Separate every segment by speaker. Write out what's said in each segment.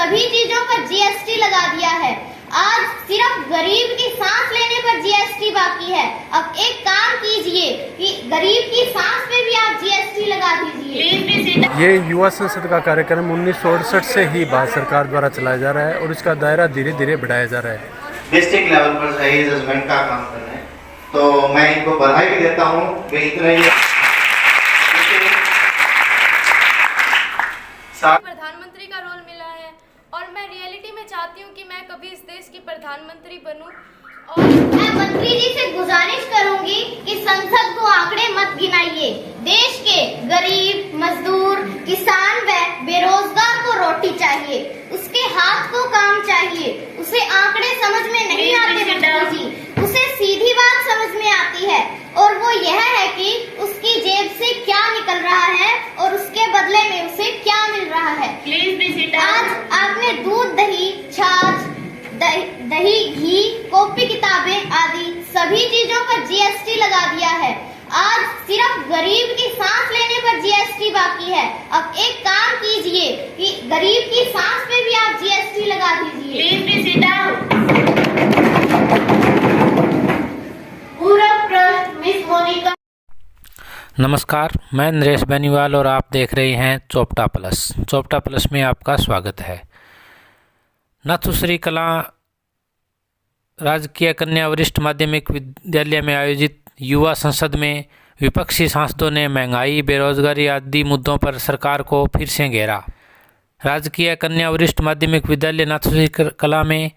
Speaker 1: सभी चीजों पर जीएसटी लगा दिया है। आज सिर्फ गरीब की सांस लेने पर जीएसटी बाकी है। अब एक काम कीजिए कि गरीब की सांस पे भी आप जीएसटी लगा दीजिए।
Speaker 2: ये युवा संसद का कार्यक्रम 1968 से ही भारत सरकार द्वारा चलाया जा रहा है और इसका दायरा धीरे धीरे बढ़ाया जा रहा है।
Speaker 3: डिस्ट्रिक्ट लेवल पर सही जजमेंट का काम कर रहे हैं, तो मैं इनको बधाई भी देता हूँ कि इतना ही
Speaker 4: प्रधानमंत्री का रोल मिला है और मैं रियलिटी में चाहती हूँ कि मैं कभी इस देश की प्रधानमंत्री बनूं। और
Speaker 1: मैं मंत्री जी से गुजारिश करूंगी कि संसद को आंकड़े मत गिनाइए। देश के गरीब, मजदूर, किसान व बेरोजगार को रोटी चाहिए, उसके हाथ को काम चाहिए। उसे आंकड़े समझ में नहीं आते मंत्री जी, उसे सीधी बात समझ में आती है और वो यह है कि उसकी जेब से क्या निकल रहा है और उसके बदले में उसे क्या मिल रहा है। आज आपने दूध, दही, छाछ, दही, घी, कॉपी, किताबें आदि सभी चीजों पर जीएसटी लगा दिया है। आज सिर्फ गरीब की सांस लेने पर जीएसटी बाकी है। अब एक काम कीजिए कि गरीब की सांस पे भी आप जीएसटी लगा दीजिए। पूरा प्रश्न मिस मोनिका।
Speaker 5: नमस्कार, मैं नरेश बेनीवाल और आप देख रहे हैं चोपटा प्लस। चोपटा प्लस में आपका स्वागत है। नाथुश्री कला राजकीय कन्या वरिष्ठ माध्यमिक विद्यालय में आयोजित युवा संसद में विपक्षी सांसदों ने महंगाई, बेरोजगारी आदि मुद्दों पर सरकार को फिर से घेरा। राजकीय कन्या वरिष्ठ माध्यमिक विद्यालय नाथुश्री कला में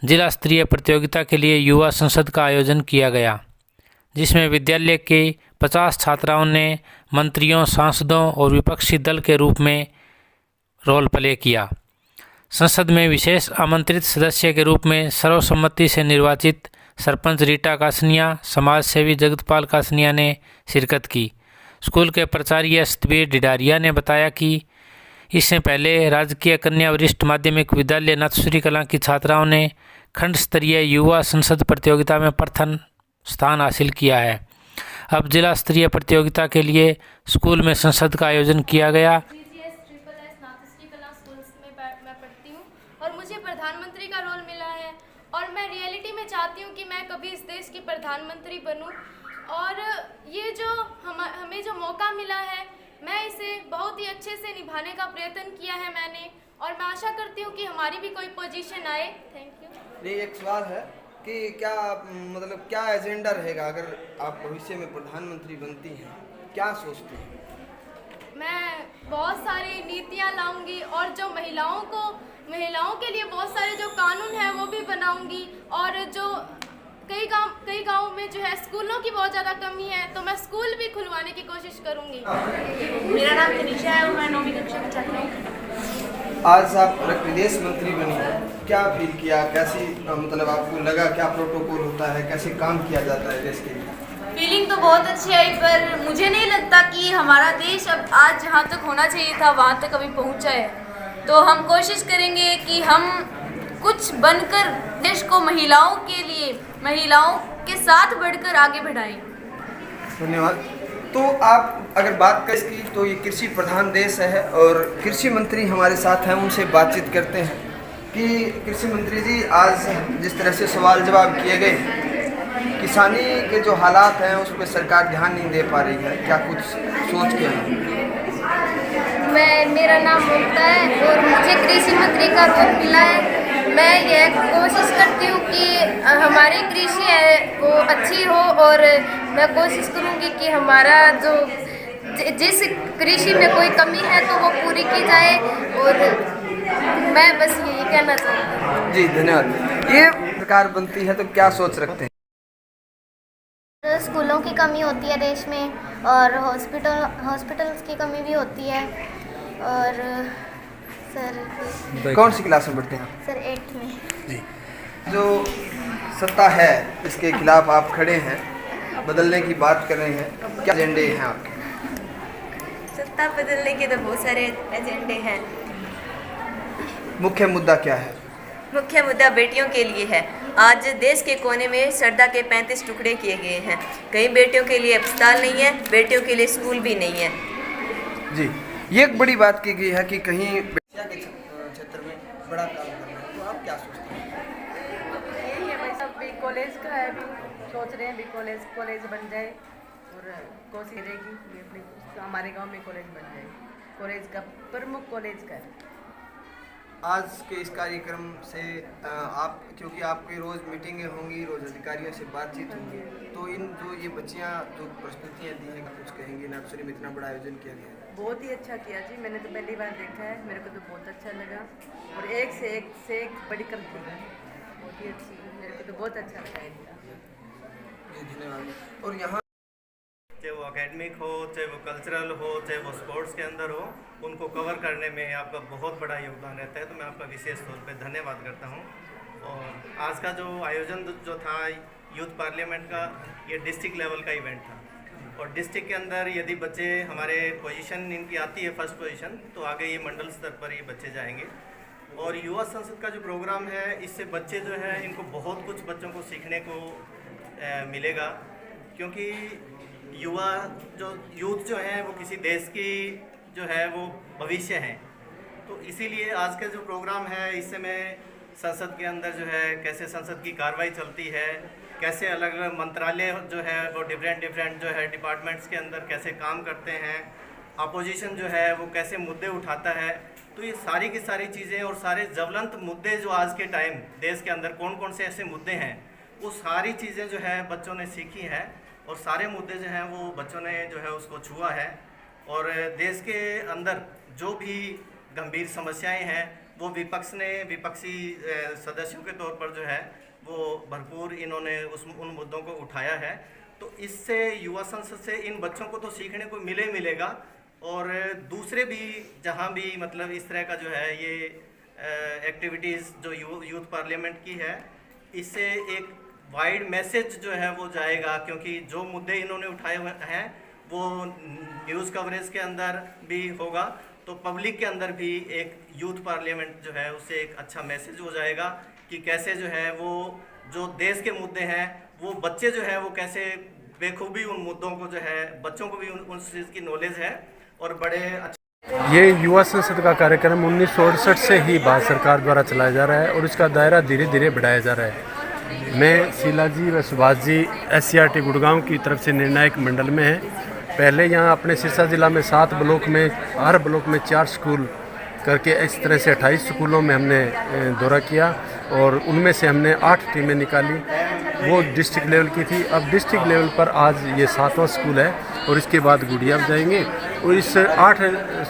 Speaker 5: जिला स्तरीय प्रतियोगिता के लिए युवा संसद का आयोजन किया गया, जिसमें विद्यालय के 50 छात्राओं ने मंत्रियों, सांसदों और विपक्षी दल के रूप में रोल प्ले किया। संसद में विशेष आमंत्रित सदस्य के रूप में सर्वसम्मति से निर्वाचित सरपंच रीटा कासनिया, समाज सेवी जगतपाल कासनिया ने शिरकत की। स्कूल के प्राचार्य सतबीर डिडारिया ने बताया कि इससे पहले राजकीय कन्या वरिष्ठ माध्यमिक विद्यालय नाथुश्री कला की छात्राओं ने खंड स्तरीय युवा संसद प्रतियोगिता में प्रथम स्थान हासिल किया है। अब जिला स्तरीय प्रतियोगिता के लिए स्कूल में संसद का आयोजन किया गया।
Speaker 4: प्रधानमंत्री का रोल मिला है और मैं रियलिटी में चाहती हूँ कि मैं कभी इस देश की प्रधानमंत्री बनूं। और ये जो हमें जो मौका मिला है, मैं इसे बहुत ही अच्छे से निभाने का प्रयत्न किया है मैंने, और मैं आशा करती हूँ कि हमारी भी कोई पोजीशन आए। Thank you.
Speaker 6: ये एक सवाल है कि क्या एजेंडा रहेगा अगर आप भविष्य में प्रधानमंत्री बनती हैं, क्या सोचती हैं?
Speaker 4: मैं बहुत सारी नीतियाँ लाऊंगी और जो महिलाओं के लिए बहुत सारे जो कानून हैं वो भी बनाऊंगी। और जो कई गाँव में जो है स्कूलों की बहुत ज़्यादा कमी है, तो मैं स्कूल भी खुलवाने की कोशिश करूंगी।
Speaker 7: मेरा नाम तनिषा है और मैं 9वीं कक्षा में छात्र हूँ।
Speaker 6: आज आप प्रदेश मंत्री बनी, क्या फील किया, कैसी आपको लगा, क्या प्रोटोकॉल होता है, कैसे काम किया जाता है देश के लिए?
Speaker 7: फीलिंग तो बहुत अच्छी आई, पर मुझे नहीं लगता कि हमारा देश अब आज जहाँ तक होना चाहिए था वहाँ तक अभी पहुँचा है। तो हम कोशिश करेंगे कि हम कुछ बनकर देश को महिलाओं के लिए, महिलाओं के साथ बढ़कर आगे बढ़ाएं।
Speaker 6: धन्यवाद। तो आप अगर बात करें इसकी, तो ये कृषि प्रधान देश है और कृषि मंत्री हमारे साथ हैं, उनसे बातचीत करते हैं कि कृषि मंत्री जी, आज जिस तरह से सवाल जवाब किए गए, किसानी के जो हालात हैं उस पर सरकार ध्यान नहीं दे पा रही है, क्या कुछ सोच के है?
Speaker 8: मेरा नाम ममता है और मुझे कृषि मंत्री का रोल मिला है। मैं यह कोशिश करती हूँ कि हमारी कृषि है वो अच्छी हो और मैं कोशिश करूँगी कि हमारा जो जिस कृषि में कोई कमी है तो वो पूरी की जाए, और मैं बस यही कहना चाहती हूँ। जी धन्यवाद। ये सरकार बनती है तो क्या सोच रखते हैं?
Speaker 1: स्कूलों की कमी होती है देश में और हॉस्पिटल्स की कमी भी होती है। और सर
Speaker 6: कौन सी क्लास में पढ़ते हैं?
Speaker 1: सर 8th में।
Speaker 6: जी, जो सत्ता है इसके खिलाफ आप खड़े हैं, बदलने की बात कर रहे हैं, क्या एजेंडे हैं आपके?
Speaker 7: सत्ता बदलने के तो बहुत सारे एजेंडे हैं।
Speaker 6: मुख्य मुद्दा क्या है?
Speaker 7: मुख्य मुद्दा बेटियों के लिए है। आज देश के कोने में सरदा के 35 टुकड़े किए गए हैं। कई बेटियों के लिए अस्पताल नहीं है, बेटियों के लिए स्कूल भी नहीं है।
Speaker 6: जी, ये एक बड़ी बात की गई है कि कहीं के क्षेत्र में बड़ा काम करना है, तो आप क्या सोचते हैं?
Speaker 9: यही है भाई, सब भी कॉलेज का है, भी सोच रहे हैं भी कॉलेज बन जाए और कोशिश रहेगी ये अपने हमारे गांव में कॉलेज बन जाए। कॉलेज का प्रमुख कॉलेज का है।
Speaker 6: आज के इस कार्यक्रम से आप, क्योंकि आपकी रोज़ मीटिंगें होंगी, रोज़ अधिकारियों से बातचीत होंगी, तो इन जो ये बच्चियाँ जो प्रस्तुतियाँ दी हैं, कुछ कहेंगे? नर्सरी में इतना बड़ा आयोजन किया गया है।
Speaker 9: बहुत ही अच्छा किया जी, मैंने तो पहली बार देखा है, मेरे को तो बहुत अच्छा लगा और एक से एक बड़ी कर दी, बहुत ही अच्छी, मेरे को तो बहुत अच्छा लगा इनका।
Speaker 6: जी धन्यवाद। और यहाँ
Speaker 10: चाहे वो एकेडमिक हो, चाहे वो कल्चरल हो, चाहे वो स्पोर्ट्स के अंदर हो, उनको कवर करने में आपका बहुत बड़ा योगदान रहता है, तो मैं आपका विशेष तौर पे धन्यवाद करता हूँ। और आज का जो आयोजन जो था यूथ पार्लियामेंट का, ये डिस्ट्रिक्ट लेवल का इवेंट था और डिस्ट्रिक्ट के अंदर यदि बच्चे हमारे पोजीशन इनकी आती है फर्स्ट पोजीशन, तो आगे ये मंडल स्तर पर ये बच्चे जाएंगे। और युवा संसद का जो प्रोग्राम है, इससे बच्चे जो है इनको बहुत कुछ बच्चों को सीखने को मिलेगा, क्योंकि युवा यूथ जो है वो किसी देश की जो है वो भविष्य है। तो इसीलिए आज का जो प्रोग्राम है, इससे मैं संसद के अंदर जो है कैसे संसद की कार्रवाई चलती है, कैसे अलग अलग मंत्रालय जो है वो डिफरेंट जो है डिपार्टमेंट्स के अंदर कैसे काम करते हैं, अपोजिशन जो है वो कैसे मुद्दे उठाता है, तो ये सारी की सारी चीज़ें और सारे ज्वलंत मुद्दे जो आज के टाइम देश के अंदर कौन कौन से ऐसे मुद्दे हैं, वो सारी चीज़ें जो है बच्चों ने सीखी है और सारे मुद्दे जो हैं वो बच्चों ने जो है उसको छुआ है। और देश के अंदर जो भी गंभीर समस्याएं हैं वो विपक्षी सदस्यों के तौर पर जो है वो भरपूर इन्होंने उन मुद्दों को उठाया है। तो इससे युवा संसद से इन बच्चों को तो सीखने को मिलेगा और दूसरे भी जहाँ भी मतलब इस तरह का जो है ये एक्टिविटीज़ जो यूथ पार्लियामेंट की है, इससे एक वाइड मैसेज जो है वो जाएगा, क्योंकि जो मुद्दे इन्होंने उठाए हुए हैं वो न्यूज़ कवरेज के अंदर भी होगा, तो पब्लिक के अंदर भी एक यूथ पार्लियामेंट जो है उससे एक अच्छा मैसेज हो जाएगा कि कैसे जो है वो जो देश के मुद्दे हैं वो बच्चे जो है वो कैसे बेखूबी उन मुद्दों को जो है बच्चों को भी उस चीज़ की नॉलेज है और बड़े अच्छे।
Speaker 2: ये युवा संसद का कार्यक्रम 1968 से ही भारत सरकार द्वारा चलाया जा रहा है और इसका दायरा धीरे धीरे बढ़ाया जा रहा है। मैं शीला जी व सुभाष जी SCRT गुड़गांव की तरफ से निर्णायक मंडल में हैं। पहले यहाँ अपने सिरसा ज़िला में 7 ब्लॉक में, हर ब्लॉक में 4 स्कूल करके इस तरह से 28 स्कूलों में हमने दौरा किया और उनमें से हमने 8 टीमें निकाली, वो डिस्ट्रिक्ट लेवल की थी। अब डिस्ट्रिक्ट लेवल पर आज ये 7वां स्कूल है और इसके बाद गुड़िया जाएंगे और इस 8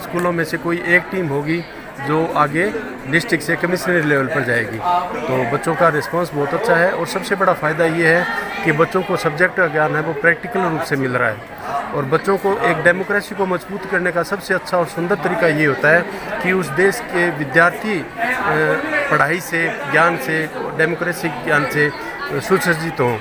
Speaker 2: स्कूलों में से कोई एक टीम होगी जो आगे डिस्ट्रिक्ट से कमिश्नरी लेवल पर जाएगी। तो बच्चों का रिस्पांस बहुत अच्छा है और सबसे बड़ा फ़ायदा ये है कि बच्चों को सब्जेक्ट का ज्ञान है वो प्रैक्टिकल रूप से मिल रहा है और बच्चों को एक डेमोक्रेसी को मजबूत करने का सबसे अच्छा और सुंदर तरीका ये होता है कि उस देश के विद्यार्थी पढ़ाई से, ज्ञान से, डेमोक्रेसी ज्ञान से सुसज्जित हों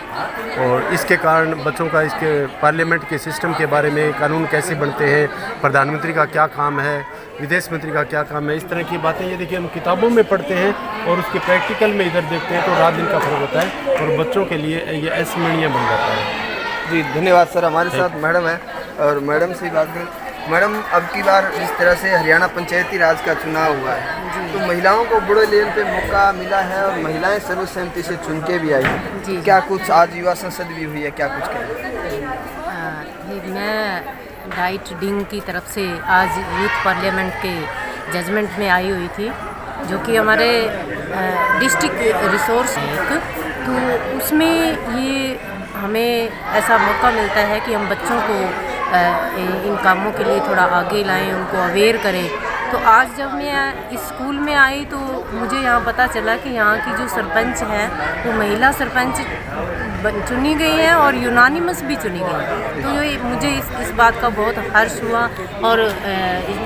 Speaker 2: और इसके कारण बच्चों का इसके पार्लियामेंट के सिस्टम के बारे में, कानून कैसे बनते हैं, प्रधानमंत्री का क्या काम है, विदेश मंत्री का क्या काम है, इस तरह की बातें ये देखिए हम किताबों में पढ़ते हैं और उसके प्रैक्टिकल में इधर देखते हैं तो रात दिन का फर्क होता है और बच्चों के लिए ये अस्मरणीय बन जाता है।
Speaker 6: जी धन्यवाद सर। हमारे साथ मैडम है और मैडम से बात करें। मैडम, अब की बार जिस तरह से हरियाणा पंचायती राज का चुनाव हुआ है तो महिलाओं को बड़े लेवल पे मौका मिला है और महिलाएं सर्वसम्मति से चुन के भी आई हैं। क्या कुछ आज युवा संसद भी हुई है, क्या कुछ कहें?
Speaker 11: मैं डाइट डिंग की तरफ से आज यूथ पार्लियामेंट के जजमेंट में आई हुई थी, जो कि हमारे डिस्ट्रिक्ट रिसोर्स है एक, तो उसमें ये हमें ऐसा मौका मिलता है कि हम बच्चों को इन कामों के लिए थोड़ा आगे लाएं, उनको अवेयर करें। तो आज जब मैं इस स्कूल में आई तो मुझे यहाँ पता चला कि यहाँ की जो सरपंच है वो महिला सरपंच चुनी गई हैं और यूनानिमस भी चुनी गई हैं। तो ये मुझे इस बात का बहुत हर्ष हुआ और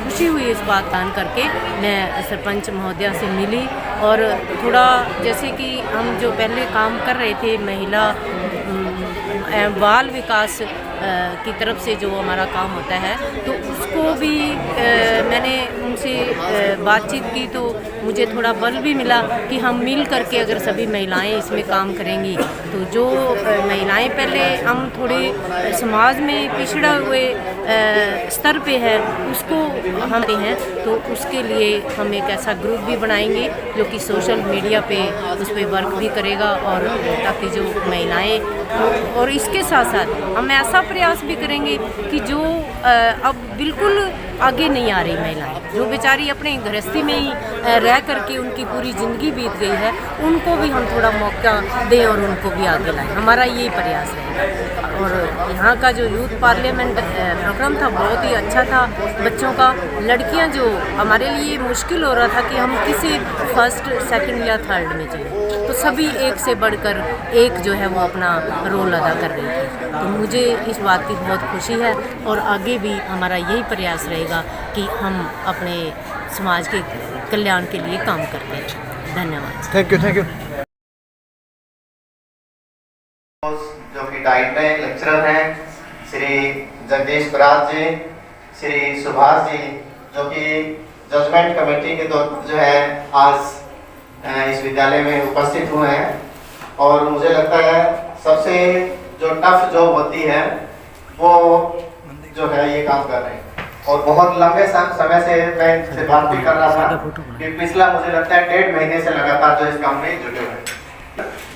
Speaker 11: खुशी हुई इस बात जान करके। मैं सरपंच महोदया से मिली और थोड़ा जैसे कि हम जो पहले काम कर रहे थे महिला बाल विकास की तरफ से जो हमारा काम होता है तो उसको भी मैंने उनसे बातचीत की तो मुझे थोड़ा बल भी मिला कि हम मिल करके अगर सभी महिलाएं इसमें काम करेंगी तो जो महिलाएं पहले हम थोड़े समाज में पिछड़ा हुए स्तर पे है उसको हम हैं तो उसके लिए हम एक ऐसा ग्रुप भी बनाएंगे जो कि सोशल मीडिया पे उस पर वर्क भी करेगा और ताकि जो महिलाएं और इसके साथ साथ हम ऐसा प्रयास भी करेंगे कि जो अब बिल्कुल आगे नहीं आ रही महिलाएं जो बेचारी अपने गृहस्थी में ही रह करके उनकी पूरी ज़िंदगी बीत गई है उनको भी हम थोड़ा मौका दें और उनको भी आगे लाएं। हमारा यही प्रयास है। और यहाँ का जो यूथ पार्लियामेंट प्रोग्राम था बहुत ही अच्छा था। बच्चों का लड़कियाँ जो हमारे लिए मुश्किल हो रहा था कि हम किसी फर्स्ट सेकंड या थर्ड में जाएं तो सभी एक से बढ़कर एक जो है वो अपना रोल अदा कर रही थी। तो मुझे इस बात की बहुत खुशी है और आगे भी हमारा यही प्रयास रहेगा कि हम अपने समाज के कल्याण के लिए काम करते हैं। धन्यवाद।
Speaker 6: Thank you.
Speaker 3: जो कि डाइट में लेक्चरर हैं श्री जगदीश बराज जी, श्री सुभाष जी जो कि जजमेंट कमेटी के जो है आज इस विद्यालय में उपस्थित हुए हैं और मुझे लगता है सबसे जो टफ जॉब होती है वो जो है ये काम कर रहे हैं और बहुत लंबे समय से मैं इनसे बात भी कर रहा था कि पिछला मुझे लगता है 1.5 महीने से लगातार जो इस काम में जुटे हुए हैं।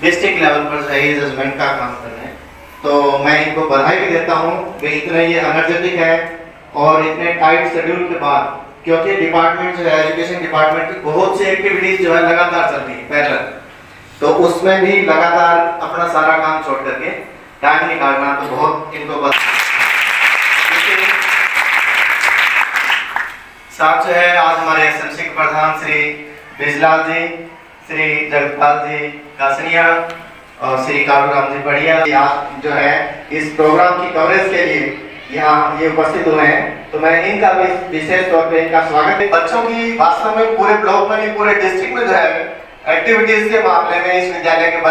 Speaker 3: डिस्ट्रिक्ट लेवल पर सही जजमेंट का काम कर रहे हैं तो मैं इनको बधाई भी देता हूँ कि इतना ये एनर्जेटिक है और इतने टाइट शेड्यूल के बाद क्योंकि डिपार्टमेंट जो है एजुकेशन डिपार्टमेंट की बहुत सी एक्टिविटीज जो है लगातार चल रही है पैरेलल तो उसमें भी लगातार अपना सारा काम छोड़ करके टाइम निकालना तो बहुत इनको साथ जो है आज हमारे एसएमसी के प्रधान श्री बिजलाल जी, श्री जगपाल जी कासनिया और श्री कालूराम जी बढ़िया आज जो है इस प्रोग्राम की कवरेज के लिए यहाँ ये उपस्थित हुए हैं तो मैं इनका भी विशेष तौर पे इनका स्वागत है। बच्चों की वास्तव में पूरे ब्लॉक में नहीं पूरे डिस्ट्रिक्ट में जो है एक्टिविटीज के मामले में इस विद्यालय के